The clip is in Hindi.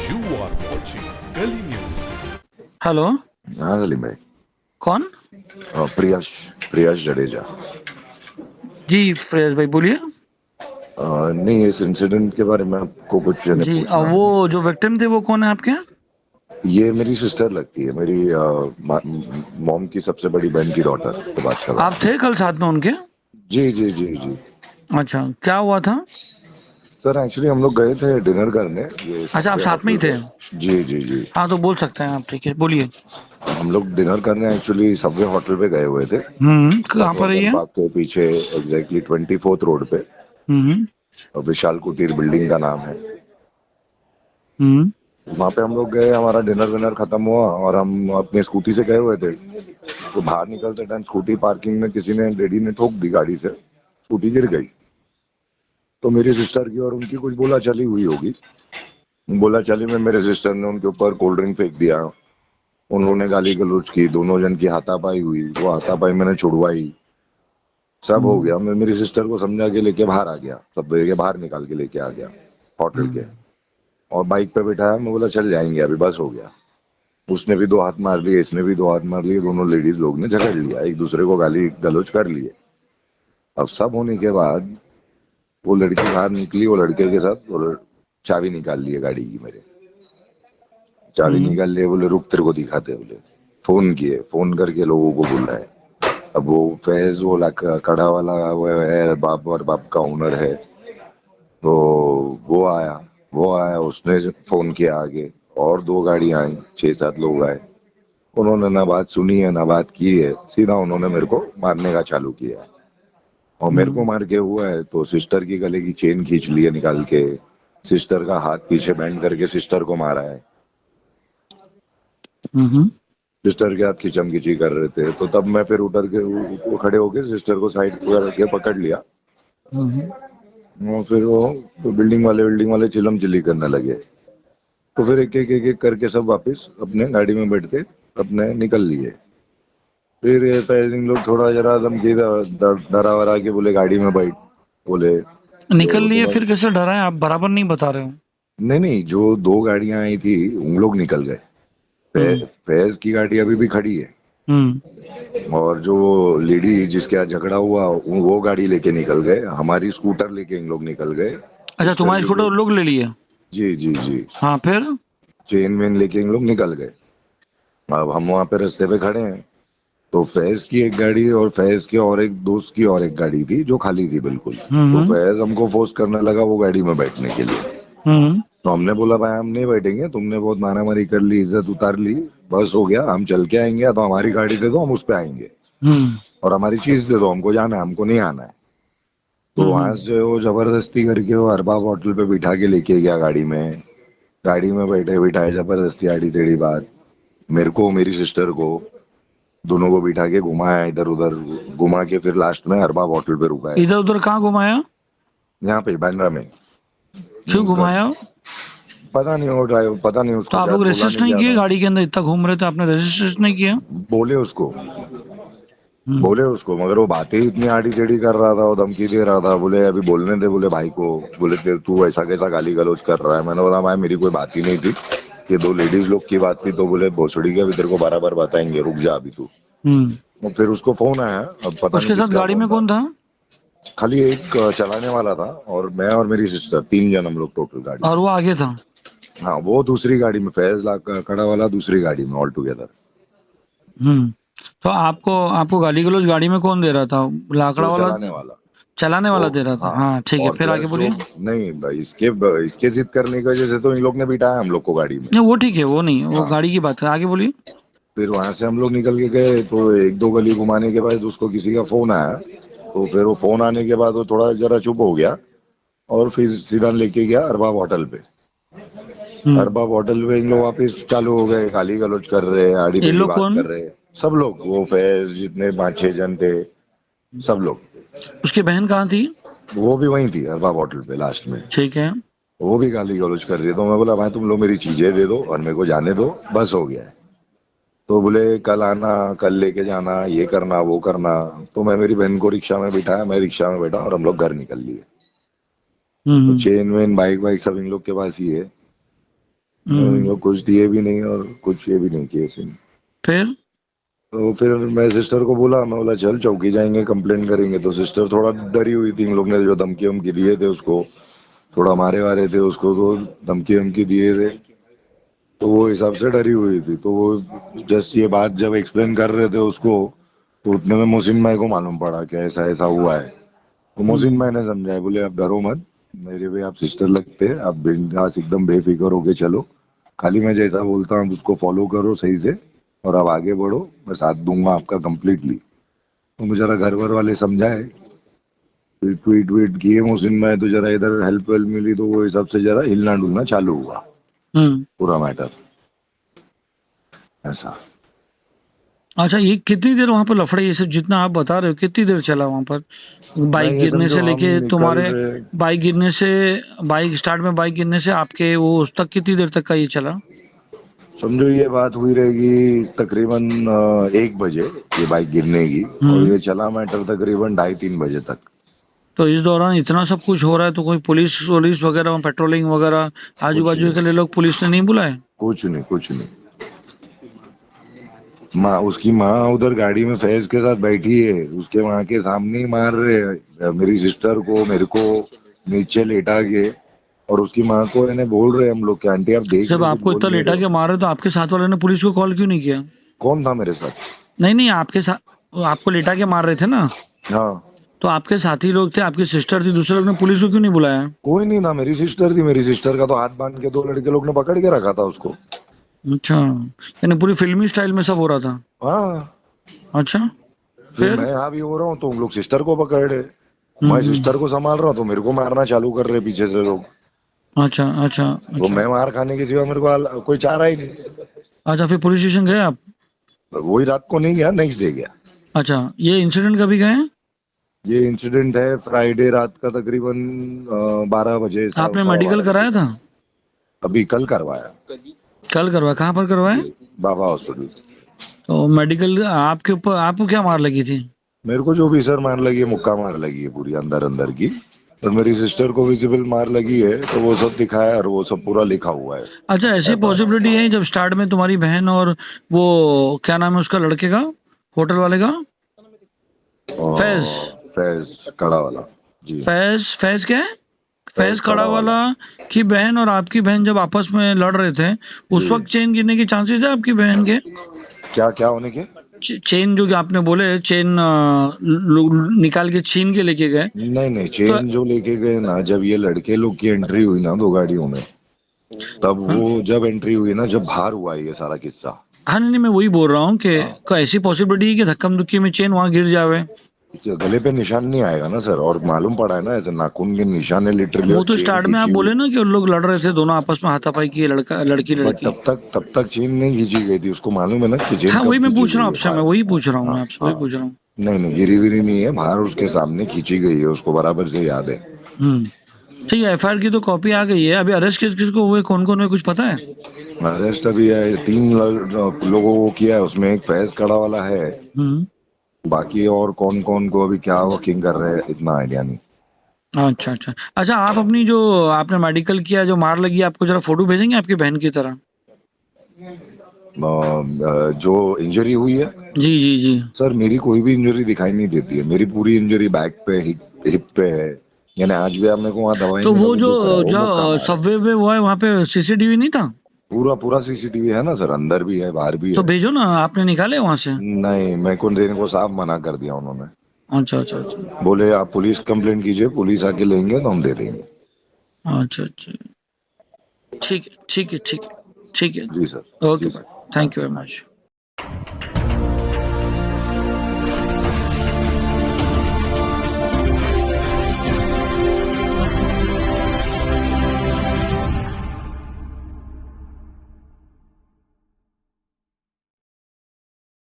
You are watching Delhi News. Hello. हाँ सलीम भाई। कौन? प्रियश प्रियश जडेजा। जी फ्रेश भाई बोलिए। नहीं, इस इंसिडेंट के बारे में आपको कुछ नहीं जी पूछना वो है। जो विक्टिम थे वो कौन है आपके? ये मेरी सिस्टर लगती है, मेरी मॉम की सबसे बड़ी बहन की डॉटर की बात कर रहा आप हूँ। थे कल साथ में उनके? जी जी जी जी। अच्छा, क्या हुआ था? सर एक्चुअली हम लोग गए थे डिनर करने, ये अच्छा, आप सबवे साथ में ही होटल थे? पे। जी जी जी। हाँ तो बोल सकते हैं आप, ठीक है बोलिए। हम लोग डिनर करने एक्चुअली सबवे होटल पे गए हुए थे, कहाँ पर है चंद्रवर्धन ये? पार्क के पीछे, एग्जैक्टली 24th रोड पे। हम्म विशाल कुटीर बिल्डिंग का नाम है। हम्म वहाँ पे हम लोग गए, हमारा डिनर विनर खत्म हुआ और हम अपने स्कूटी से गए हुए थे। तो बाहर निकलते टाइम स्कूटी पार्किंग में किसी ने, लेडी ने ठोक दी गाड़ी से, स्कूटी गिर गई। तो मेरी सिस्टर की और उनकी कुछ बोला चली हुई होगी। बोला चली में मेरे सिस्टर ने उनके ऊपर कोल्ड ड्रिंक फेंक दिया। उन्होंने गाली गलौज की, दोनों जन की हाथापाई हुई, वो हाथापाई मैंने छुड़वाई, सब हो हम्म गया। मैं मेरी सिस्टर को समझा के लेके बाहर आ गया, सब लेके बाहर निकाल के लेके आ गया होटल के। हम्म और बाइक पे बिठाया, मैं बोला चल जाएंगे अभी, बस हो गया। उसने भी दो हाथ मार लिए, इसने भी दो हाथ मार लिए, दोनों लेडीज लोग ने झगड़ लिया, एक दूसरे को गाली गलौज कर लिए। अब सब होने के बाद वो लड़की बाहर निकली, वो लड़के के साथ, और चाबी निकाल ली है गाड़ी की मेरे। चाबी हम्म निकाल लिए, बोले रुक तेरे को दिखाते, बोले। फोन किए, फोन करके लोगों को बुलाए। अब वो फैज, वो कड़ा वाला वो है, बाप और बाप का ओनर है। तो वो आया, उसने फोन किया आगे, और दो गाड़ियां आई, 6-7 लोग आए। उन्होंने ना बात सुनी है ना बात की है, सीधा उन्होंने मेरे को मारने का चालू किया है। और मेरे को हम्म मार के हुआ है तो सिस्टर की गले की चेन खींच ली है निकाल के, सिस्टर का हाथ पीछे बैंड करके सिस्टर को मारा है। हम्म सिस्टर के हाथ खींचम खींची कर रहे थे, तो तब मैं फिर उतर के खड़े होके सिस्टर को साइड करके पकड़ लिया। हम्म और फिर वो बिल्डिंग वाले चिलम चिल्ली करने लगे। तो फिर एक एक करके सब वापस अपने गाड़ी में बैठ के अपने निकल लिए। फिर ये पैजिंग लोग थोड़ा जरा धमकी डरा वरा के बोले गाड़ी में बैठ, बोले निकल तो लिए? तुम्हें। फिर कैसे डरा है? आप बराबर नहीं बता रहे हो। नहीं नहीं, जो दो गाड़ियां आई थी उन लोग निकल गए। हम्म फैज की गाड़ी अभी भी खड़ी है, हम्म और जो लेडी जिसके यहाँ झगड़ा हुआ वो गाड़ी लेके निकल गए, हमारी स्कूटर लेके इन लोग निकल गए। अच्छा, सिस्टर तुम्हारी की स्कूटर जो, उन लोग ले लिए? जी जी जी, हाँ फिर? चेन वेन लेके इन लोग निकल गए। अब हम वहां पे रास्ते पे खड़े हैं, तो फैज की एक गाड़ी और फैज के और एक दोस्त की और एक गाड़ी थी जो खाली थी बिल्कुल। तो हम्म फैज हमको फोर्स करने लगा वो गाड़ी में बैठने के लिए। हम्म तो हमने बोला भाई हम नहीं बैठेंगे, तुमने बहुत मारामारी कर ली, इज्जत उतार ली, बस हो गया, हम चल के आएंगे, या तो हमारी गाड़ी दे दो हम उस पे आएंगे, हम्म और हमारी चीज दे दो, हमको जाना है, हमको नहीं आना है। तो वहां हम्म से वो जबरदस्ती करके वो अरबाब होटल पे बिठा के लेके गया गाड़ी में। गाड़ी में बैठे बिठाए जबरदस्ती आड़ी टेढ़ी बात, मेरे को मेरी सिस्टर को, दोनों को बिठा के घुमाया इधर उधर, घुमा के फिर लास्ट में अरबाब होटल पे रुका है, इधर उधर कहाँ घुमाया? यहाँ पे बांद्रा में। क्यों घुमाया? पता नहीं, वो ड्राइवर, पता नहीं, तो उसको आप शायद लोग बोला रजिस्टर नहीं नहीं गया किए? था। गाड़ी के अंदर इतना घूम रहे थे, आपने रजिस्टर नहीं किया? बोले उसको, हम्म बोले उसको, मगर वो बातें ही इतनी आड़ी टेढ़ी कर रहा था, वो धमकी दे रहा था, बोले अभी बोलने दे, बोले भाई को, बोले तू ऐसा कैसा गाली गलौज कर रहा है। मैंने बोला भाई मेरी कोई बात ही नहीं थी, ये दो लेडीज लोग की बात थी। तो बोले भोसड़ी के अभी तेरे को बार बताएंगे, रुक जा अभी तू। हम्म और फिर उसको फोन आया, अब पता नहीं उसके साथ किसका गाड़ी में फोन था। कौन था? खाली एक चलाने वाला था, और मैं और मेरी सिस्टर, 3 जन हम लोग टोटल गाड़ी और में। वो आगे था? हाँ, वो दूसरी गाड़ी में, फैज खड़ा वाला दूसरी गाड़ी में, ऑल टुगेदर। हम्म तो आपको आपको गाली गलौज गाड़ी में कौन दे रहा था? लाकड़ा जो वाला? चलाने वाला, चलाने वो, वाला दे रहा था? हाँ। हाँ ठीक है, और फिर आगे प्लस जो, बोलिए। नहीं भाई, इसके जिद करने की वजह से तो इन लोग ने बिठाया हम लोग को गाड़ी में। नहीं वो ठीक है, वो नहीं, वो हाँ, गाड़ी की बात है, आगे बोलिए। फिर वहां से हम लोग निकल के गए, तो एक दो गली घुमाने के बाद उसको किसी का फोन आया। तो फिर वो फोन आने के बाद वो थोड़ा जरा चुप हो गया, और फिर सीधा लेके गया अरबाब होटल पे। हम्म अरबाब होटल पे इन लोग वापिस चालू हो गए, गाली गलौज कर रहे, आड़ी ये टेढ़ी लोग बात कौन? कर रहे। सब लोग, वो फैज जितने 5-6 जन थे, सब लोग। उसकी बहन कहाँ थी? वो भी वहीं थी अरबाब होटल पे लास्ट में। ठीक है। वो भी गाली गलौज कर रही है। तो मैं बोला भाई तुम लोग मेरी चीजें दे दो और मेरे को जाने दो, बस हो गया है। तो बोले कल आना, कल लेके जाना, ये करना वो करना। तो मैं मेरी बहन को रिक्शा में बिठाया, मैं रिक्शा में बैठा और हम लोग घर निकल लिए। तो हम्म चेन वेन बाइक वाइक सब इन लोग के पास ही है। वो कुछ दिए भी नहीं और कुछ ये भी नहीं किए सीन। फिर तो फिर मैं सिस्टर को बोला, मैं बोला चल चौकी जाएंगे, कंप्लेन करेंगे। तो सिस्टर थोड़ा डरी हुई थी, इन लोग ने जो धमकी वमकी दिए थे उसको, थोड़ा मारे वारे थे उसको, तो धमकी वमकी दिए थे, तो वो हिसाब से डरी हुई थी। तो वो जस्ट ये बात जब एक्सप्लेन कर रहे थे उसको, तो उतने में मोहसिन भाई को मालूम पड़ा कि ऐसा ऐसा हुआ है। तो मोहसिन भाई ने समझाया, बोले आप डरो मत, मेरे भी आप सिस्टर लगते हैं, आप बिंदास एकदम बेफिक्र होके चलो, खाली मैं जैसा बोलता हूँ उसको फॉलो करो सही से, और अब आगे बढ़ो, मैं साथ दूंगा आपका कंप्लीटली। तो मुझे जरा घर वर वाले समझाए, ट्वीट ट्वीट किए मोहसिन भाई, तो जरा इधर हेल्प वेल्प मिली, तो वो हिसाब से जरा हिलना डुलना चालू हुआ पूरा मैटर ऐसा। अच्छा, ये कितनी देर वहां पर लफड़े, ये सब जितना आप बता रहे हो, कितनी देर चला वहां पर? बाइक ये गिरने समझो से हम लेके निकल तुम्हारे रहे, बाइक गिरने से, बाइक स्टार्ट में बाइक गिरने से आपके वो उस तक कितनी देर तक का ये चला? समझो ये बात हुई रहेगी तकरीबन 1 बजे, ये बाइक गिरने की, और ये चला मैटर तकरीबन 2:30-3 बजे तक। तो इस दौरान इतना सब कुछ हो रहा है, तो कोई पुलिस पुलिस वगैरह, पेट्रोलिंग वगैरह, आजू बाजू के लिए लोग पुलिस ने नहीं बुलाए? कुछ नहीं, कुछ नहीं। माँ, उसकी माँ उधर गाड़ी में फैज के साथ बैठी है, उसके माँ के सामने ही मार रहे हैं मेरी सिस्टर को, मेरे को नीचे लेटा के, और उसकी माँ को इन्हें बोल रहे हैं हम लोग कि आंटी आप देख जब लो, कुछ आपको बोल इतना नहीं लेटा रहे के हो। मारे तो आपके साथ वाले ने पुलिस को कॉल क्यों नहीं किया? कौन था मेरे साथ? नहीं नहीं, आपके साथ, आपको लेटा के मार रहे थे ना, हाँ, तो आपके साथी लोग थे, आपकी सिस्टर थी, दूसरे लोग ने पुलिस को क्यों नहीं बुलाया? कोई नहीं था, मेरी सिस्टर थी, मेरी सिस्टर का तो हाथ बांध के 2 लड़के लोग ने पकड़ के रखा था उसको। अच्छा, यानी पूरी फिल्मी स्टाइल में सब हो रहा था। हाँ, अच्छा, फिर फिर मैं हावी हो रहा हूँ तो उन लोग सिस्टर को पकड़ रहे, मैं सिस्टर को संभाल रहा हूँ तो मेरे को मारना चालू कर रहे पीछे से लोग। अच्छा अच्छा तो अच्छा मैं मार खाने के सिवा मेरे को कोई चारा ही नहीं। अच्छा, फिर पुलिस स्टेशन गए आप? वही रात को नहीं गया, नेक्स्ट डे गया। अच्छा, ये इंसिडेंट कभी गए? ये इंसिडेंट है फ्राइडे रात का तकरीबन 12 बजे, आपने 12:15 मेडिकल कराया था? अभी कल करवाया, कल करवाया? कहाँ पर करवाया? बाबा हॉस्पिटल। तो मेडिकल आपके ऊपर, आपको क्या मार लगी थी? मेरे को जो भी सर मार लगी है, मुक्का मार लगी है पूरी अंदर अंदर की, और मेरी सिस्टर को विजिबल मार लगी है, तो वो सब दिखाया और वो सब पूरा लिखा हुआ है। अच्छा, ऐसी पॉसिबिलिटी है जब स्टार्ट में तुम्हारी बहन और वो क्या नाम है उसका, लड़के का, होटल वाले का, और फैज, फैज कड़ा वाला जी, फैज फैज क्या है, फैज कड़ा कड़ा वाला की बहन और आपकी बहन जब आपस में लड़ रहे थे, उस वक्त चेन गिरने के चांसेस है आपकी बहन के? क्या क्या होने के? चेन जो कि आपने बोले, चेन निकाल के छीन के लेके गए, नहीं नहीं, चेन जो लेके गए ना, जब ये लड़के लोग की एंट्री हुई ना 2 गाड़ियों में, तब वो जब एंट्री हुई ना, जब बाहर हुआ ये सारा किस्सा। हाँ नहीं, मैं वही बोल रहा हूँ कि ऐसी पॉसिबिलिटी है कि धक्कम धुक्की में चेन वहां गिर जावे। गले पे निशान नहीं आएगा ना सर, और मालूम पड़ा है ना, ऐसे नाखून के निशान है लिटरली। वो तो स्टार्ट में आप बोले ना कि उन लोग लड़ रहे थे दोनों आपस में, हाथापाई की, लड़का लड़की लड़की। तब तक चेन नहीं खींची गई थी, उसको मालूम है ना कि चेन हाँ कब वही मैं खींची पूछ रहा हूँ गई आपसे, है मैं बाहर। वही पूछ रहा हूँ, मैं हाँ, आपसे वही हाँ। पूछ रहा हूँ। नहीं नहीं, गिरी विरी नहीं है, बाहर उसके सामने खींची गई है, उसको बराबर से याद है। ठीक है, एफआईआर की तो कॉपी आ गई है, अभी अरेस्ट किस किस को हुए, कौन कौन हुए, कुछ पता है? अरेस्ट अभी है 3 लोगों को किया है, उसमें एक फैज कड़ा वाला है, बाकी और कौन कौन को अभी क्या वर्किंग कर रहे हैं इतना आइडिया नहीं। अच्छा अच्छा अच्छा, आप अपनी जो आपने मेडिकल किया, जो मार लगी, आपको जरा फोटो भेजेंगे आपकी बहन की तरह? जो इंजरी हुई है जी जी जी। सर, मेरी कोई भी इंजरी दिखाई नहीं देती है, मेरी पूरी इंजरी बैक पे, हिप पे है, यानी आज भी आप मेरे को वहाँ दवाई तो वो जो जो सबवे में वो है, वहाँ पे सीसीटीवी नहीं था? पूरा पूरा सीसीटीवी है ना सर, अंदर भी है बाहर भी तो है। भेजो ना, आपने निकाले वहां से? नहीं, मेरे को देने को साफ मना कर दिया उन्होंने। अच्छा अच्छा अच्छा बोले आप पुलिस कंप्लेंट कीजिए, पुलिस आके लेंगे तो हम दे देंगे। अच्छा अच्छा, ठीक है ठीक है ठीक है ठीक है। जी sir. Okay, thank you very much.